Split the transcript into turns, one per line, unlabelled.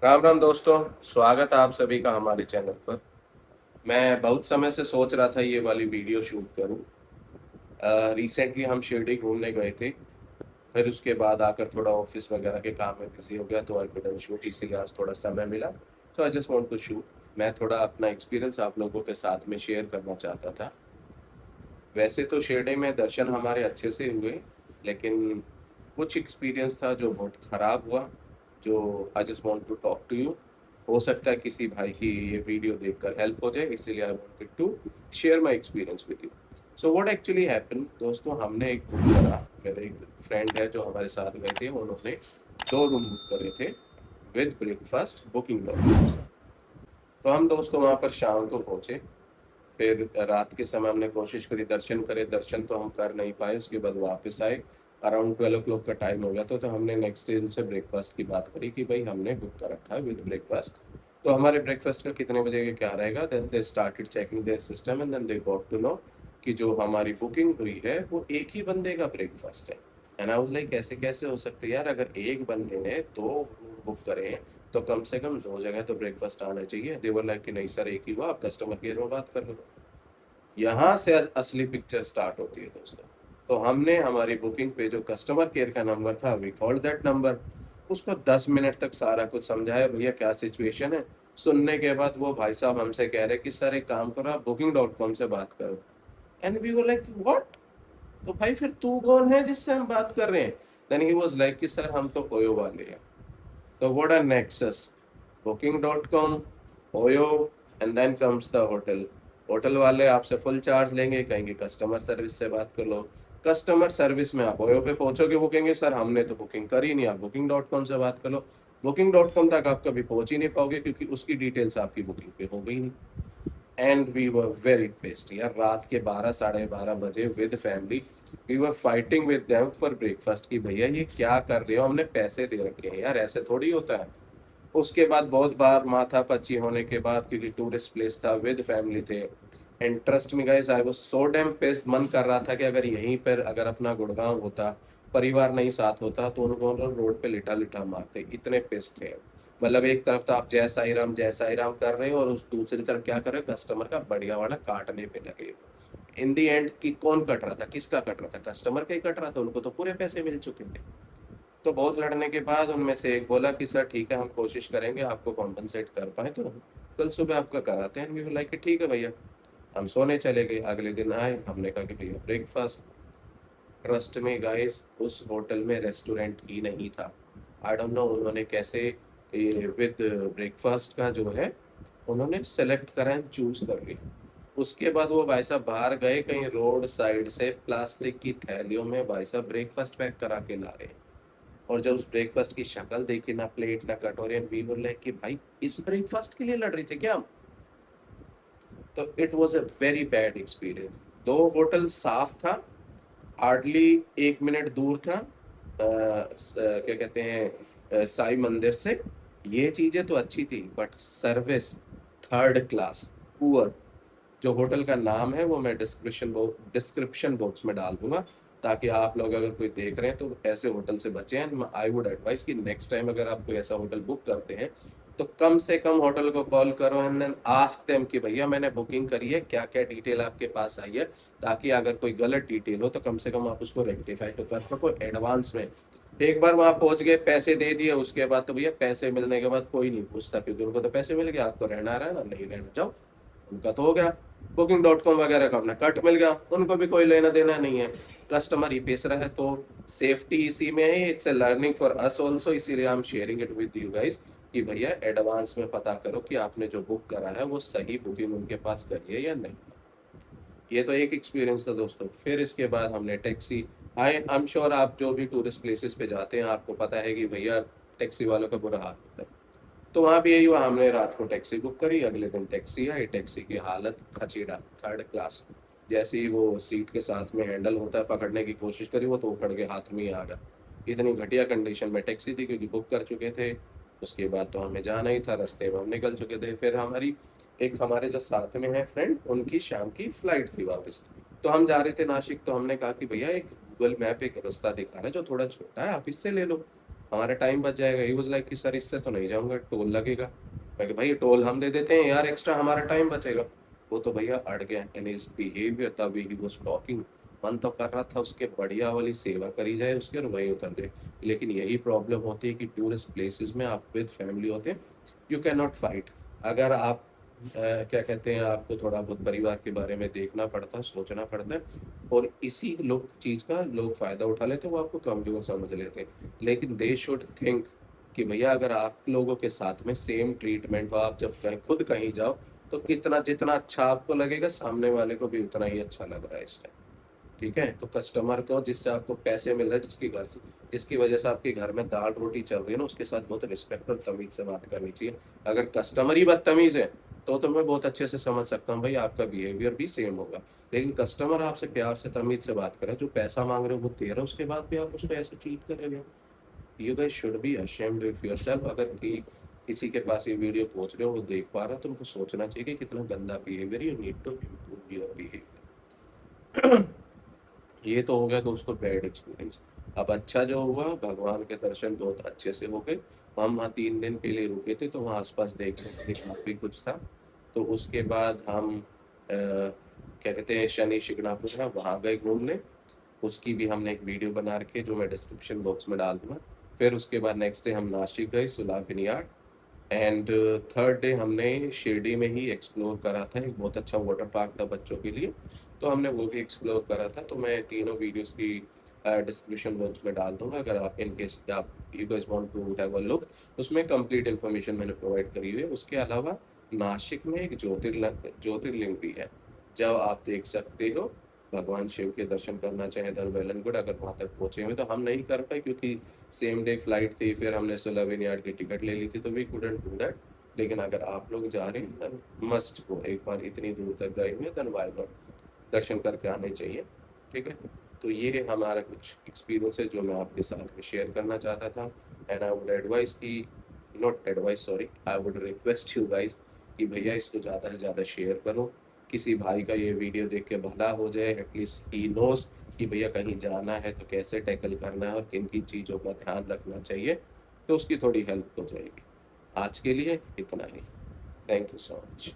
राम राम दोस्तों। स्वागत है आप सभी का हमारे चैनल पर। मैं बहुत समय से सोच रहा था ये वाली वीडियो शूट करूं। रिसेंटली हम शिरडी घूमने गए थे। फिर उसके बाद आकर थोड़ा ऑफिस वगैरह के काम में बिजी हो गया तो आई कुडंट शूट, इसीलिए आज थोड़ा समय मिला तो I just want to shoot. मैं थोड़ा अपना एक्सपीरियंस आप लोगों के साथ में शेयर करना चाहता था। वैसे तो शिरडी में दर्शन हमारे अच्छे से हुए, लेकिन कुछ एक्सपीरियंस था जो बहुत ख़राब हुआ, जो I just want to talk to you. हो सकता है किसी भाई की ये वीडियो देखकर हेल्प हो जाए, इसीलिए I wanted to share my experience with you. So what actually happen दोस्तों, हमने एक बुक करा। मेरे एक फ्रेंड है जो हमारे साथ गए थे, उन्होंने 2 रूम बुक करे थे with breakfast booking dot com से। तो हम दोस्तों वहाँ पर शाम को पहुँचे। फिर रात के समय हमने कोशिश करी, दर्शन करे, दर्शन तो हम कर नहीं पाए। उसके बाद वापस आए, अराउंड 12 o'clock का टाइम हो गया। तो हमने नेक्स्ट डे उनसे ब्रेकफास्ट की बात करी कि भाई हमने बुक कर रखा है विद ब्रेकफास्ट, तो हमारे ब्रेकफास्ट का कितने बजे का क्या रहेगा। Then they started checking their system and then they got to know कि जो हमारी बुकिंग हुई है वो एक ही बंदे का ब्रेकफास्ट है। एंड आई वाज लाइक कैसे कैसे हो सकते हैं यार, अगर एक बंदे ने 2 रूम बुक करे हैं तो कम से कम 2 जगह तो ब्रेकफास्ट आना चाहिए। देवर लाइक कि नहीं सर एक ही हुआ, आप कस्टमर केयर में बात कर लो। यहाँ से असली पिक्चर स्टार्ट होती है दोस्तों। तो हमने हमारी बुकिंग पे जो कस्टमर केयर का नंबर था, वी कॉल्ड दैट नंबर। उसको 10 मिनट तक सारा कुछ समझाया, भैया क्या सिचुएशन है। सुनने के बाद वो भाई साहब हमसे कह रहे कि सर एक काम करो, आप booking.com से बात करो। And we were like what. तो भाई फिर तू कौन है जिससे हम बात कर रहे हैं। देन ही वाज लाइक कि सर हम तो ओयो वाले हैं। तो what are nexus, booking.com, OYO, and then comes the hotel. Hotel वाले आपसे फुल चार्ज लेंगे, कहेंगे कस्टमर सर्विस से बात कर लो। कस्टमर सर्विस में आप ओयो पे पहुंचोगे, वो कहेंगे सर हमने तो बुकिंग करी नहीं, आप booking.com से बात कर लो। booking.com तक आप कभी पहुंच ही नहीं पाओगे क्योंकि उसकी डिटेल्स आपकी बुकिंग पे हो गई नहीं। And we were very pissed यार, रात के 12 साढ़े 12 बजे with family we were fighting with them for breakfast कि भैया ये क्या कर रहे हो, हमने पैसे दे रखे हैं यार, ऐसे थोड़ी होता है। उसके बाद बहुत बार माथा पच्ची होने के बाद, क्योंकि टूरिस्ट प्लेस था, विद फैमिली थे, and trust me guys I was so damn paced. मन कर रहा था कि अगर यहीं पर अगर अपना गुड़गांव होता, परिवार नहीं साथ होता, तो उनको लोग रोड पे लिटा लिटा मारते, इतने पेस्ड थे। मतलब एक तरफ तो आप जय साई राम कर रहे हो और उस दूसरी तरफ क्या कर रहे हो, कस्टमर का बढ़िया वाला काटने पे लगे हो। इन दी एंड की कौन कट रहा था, किसका कट रहा था, कस्टमर का ही कट रहा था, उनको तो पूरे पैसे मिल चुके थे। तो बहुत लड़ने के बाद उनमें से एक बोला कि सर ठीक है हम कोशिश करेंगे आपको कॉम्पनसेट कर पाए तो कल सुबह आपका कराते हैं। वी लाइक ठीक है भैया। हम सोने चले गए, अगले दिन आए, हमने कहा कि भैया ब्रेकफास्ट। ट्रस्ट में गाइस उस होटल में रेस्टोरेंट ही नहीं था। आई डोंट नो उन्होंने कैसे विद ब्रेकफास्ट का जो है उन्होंने सेलेक्ट करा एंड चूज कर लिया। उसके बाद वो भाई साहब बाहर गए, कहीं रोड साइड से प्लास्टिक की थैलियों में भाई साहब ब्रेकफास्ट पैक करा के ला रहे हैं। और जब उस ब्रेकफास्ट की शक्ल देखी, ना प्लेट ना कटोरी, एंड वी वर लाइक कि भाई इस ब्रेकफास्ट के लिए लड़ रहे थे क्या हम। तो it was a very bad experience. दो होटल साफ था, हार्डली 1 मिनट दूर था क्या कहते हैं साई मंदिर से। ये चीजें तो अच्छी थी but service third class, poor. जो होटल का नाम है वो मैं डिस्क्रिप्शन बॉक्स में डाल दूंगा, ताकि आप लोग अगर कोई देख रहे हैं तो ऐसे होटल से बचें। एंड आई वुड एडवाइस कि नेक्स्ट टाइम अगर आप कोई ऐसा होटल बुक करते हैं तो कम से कम होटल को कॉल करो एंड देन आस्क देम कि भैया मैंने बुकिंग करी है, क्या क्या डिटेल आपके पास आई है, ताकि अगर कोई गलत डिटेल हो तो कम से कम आप उसको रेक्टिफाई तो कर सको एडवांस में। एक बार वहां पहुंच गए, पैसे दे दिए, उसके बाद तो भैया पैसे मिलने के बाद कोई नहीं पूछता, क्योंकि उनको तो पैसे मिल गए, आपको रहना रहा ना, नहीं रहना जाओ, उनका तो हो गया। booking.com वगैरह का अपना कट मिल गया, उनको भी कोई लेना देना नहीं है, कस्टमर ही पेश रहा है। तो सेफ्टी इसी में है, it's a learning for us also, इसीलिए I am sharing it with you guys कि भैया एडवांस में पता करो कि आपने जो बुक करा है वो सही बुकिंग उनके पास करी है या नहीं। ये तो एक एक्सपीरियंस था दोस्तों। फिर इसके बाद हमने टैक्सी, आई एम श्योर आप जो भी टूरिस्ट प्लेसेस पे जाते हैं आपको पता है कि भैया टैक्सी वालों का बुरा हाल होता है। तो वहाँ भी यही हुआ, हमने रात को टैक्सी बुक करी, अगले दिन टैक्सी आई, टैक्सी की हालत खचीड़ा, थर्ड क्लास। जैसे ही वो सीट के साथ में हैंडल होता है पकड़ने की कोशिश करी, वो तो उखड़ के हाथ में ही आ गया। इतनी घटिया कंडीशन में टैक्सी थी, क्योंकि बुक कर चुके थे। उसके बाद तो हमें जाना ही था, रास्ते में हम निकल चुके थे। फिर हमारी एक हमारे जो साथ में है फ्रेंड, उनकी शाम की फ्लाइट थी वापस। तो हम जा रहे थे नासिक, तो हमने कहा कि भैया एक गूगल मैप एक रास्ता दिखा रहा है जो थोड़ा छोटा है, आप इससे ले लो। हमारा टाइम बच जाएगा। ही वाज लाइक कि सर इससे तो नहीं जाऊंगा, टोल लगेगा। मैं कि भाई टोल हम दे देते हैं यार, एक्स्ट्रा हमारा टाइम बचेगा। वो तो भैया अड़ गया and his behaviour the way he was talking, मन तो कर रहा था उसके बढ़िया वाली सेवा करी जाए उसके और वहीं उतर जाए। लेकिन यही प्रॉब्लम होती है कि टूरिस्ट प्लेसेस में आप विद फैमिली होते हैं, यू कैन नॉट फाइट। अगर आप क्या कहते हैं, आपको थोड़ा बहुत परिवार के बारे में देखना पड़ता है, सोचना पड़ता है, और इसी लोग चीज़ का लोग फ़ायदा उठा लेते हैं, वो आपको कमज़ोर समझ लेते हैं। लेकिन दे शुड थिंक कि भैया अगर आप लोगों के साथ में सेम ट्रीटमेंट हो, आप जब कहीं खुद कहीं जाओ तो कितना जितना अच्छा आपको लगेगा सामने वाले को भी उतना ही अच्छा लग रहा है इस टाइम। ठीक है, तो कस्टमर को जिससे आपको पैसे मिल रहे हैं, जिसकी घर से जिसकी वजह से आपके घर में दाल रोटी चल रही है ना, उसके साथ बहुत रिस्पेक्ट और तमीज से बात करनी चाहिए। अगर कस्टमर ही बदतमीज है तो मैं बहुत अच्छे से समझ सकता हूँ भाई आपका बिहेवियर भी सेम होगा। लेकिन कस्टमर आपसे प्यार से तमीज से बात करे, जो पैसा मांग रहे हो वो दे रहे हो, उसके बाद भी आप उसको ऐसे ट्रीट करेंगे, you guys should be ashamed of yourself. अगर किसी के पास ये वीडियो पहुंच रहे हो, वो देख पा रहा है, तो उनको सोचना चाहिए कि कितना गंदा behaviour, you need to improve your behaviour. ये तो हो गया दोस्तों बैड एक्सपीरियंस। अब अच्छा जो हुआ, भगवान के दर्शन बहुत अच्छे से हो गए। हम वहाँ 3 दिन के लिए रुके थे, तो वहाँ आसपास देखने के लिए काफ़ी कुछ था। तो उसके बाद हम क्या कहते हैं, शनि शिंगणापुर है वहाँ गए घूमने। उसकी भी हमने एक वीडियो बना रखी है जो मैं डिस्क्रिप्शन बॉक्स में डाल दूंगा। फिर उसके बाद नेक्स्ट डे हम नासिक गए, सुला विनयार्ड। एंड थर्ड डे हमने शिरडी में ही एक्सप्लोर करा था, एक बहुत अच्छा वाटर पार्क था बच्चों के लिए, तो हमने वो भी एक्सप्लोर करा था। तो मैं तीनों वीडियोस की डिस्क्रिप्शन बॉक्स में डाल दूंगा, अगर आप इन केस आप you guys want to have a look. उसमें कंप्लीट इन्फॉर्मेशन मैंने प्रोवाइड करी हुई है। उसके अलावा नासिक में एक ज्योतिर्लिंग भी है, जब आप देख सकते हो। भगवान शिव के दर्शन करना चाहें तो वेल एंड गुड, अगर वहाँ तक पहुँचे हुए, तो हम नहीं कर पाए क्योंकि सेम डे फ्लाइट थी, फिर हमने सोलह यार्ड की टिकट ले ली थी, तो वी कुडंट डू दैट। लेकिन अगर आप लोग जा रहे हैं देन मस्ट गो, एक बार इतनी दूर तक गए हुए देन वाई नॉट, दर्शन करके आने चाहिए। ठीक है, तो ये हमारा कुछ एक्सपीरियंस है जो मैं आपके साथ में शेयर करना चाहता था। एंड आई वुड एडवाइस की, not advice sorry, I would request you guys कि भैया इसको ज़्यादा से ज़्यादा शेयर करो। किसी भाई का ये वीडियो देख के भला हो जाए, एटलीस्ट ही नोस कि भैया कहीं जाना है तो कैसे टैकल करना है और किन किन चीज़ों का ध्यान रखना चाहिए, तो उसकी थोड़ी हेल्प हो जाएगी। आज के लिए इतना ही। Thank you so much.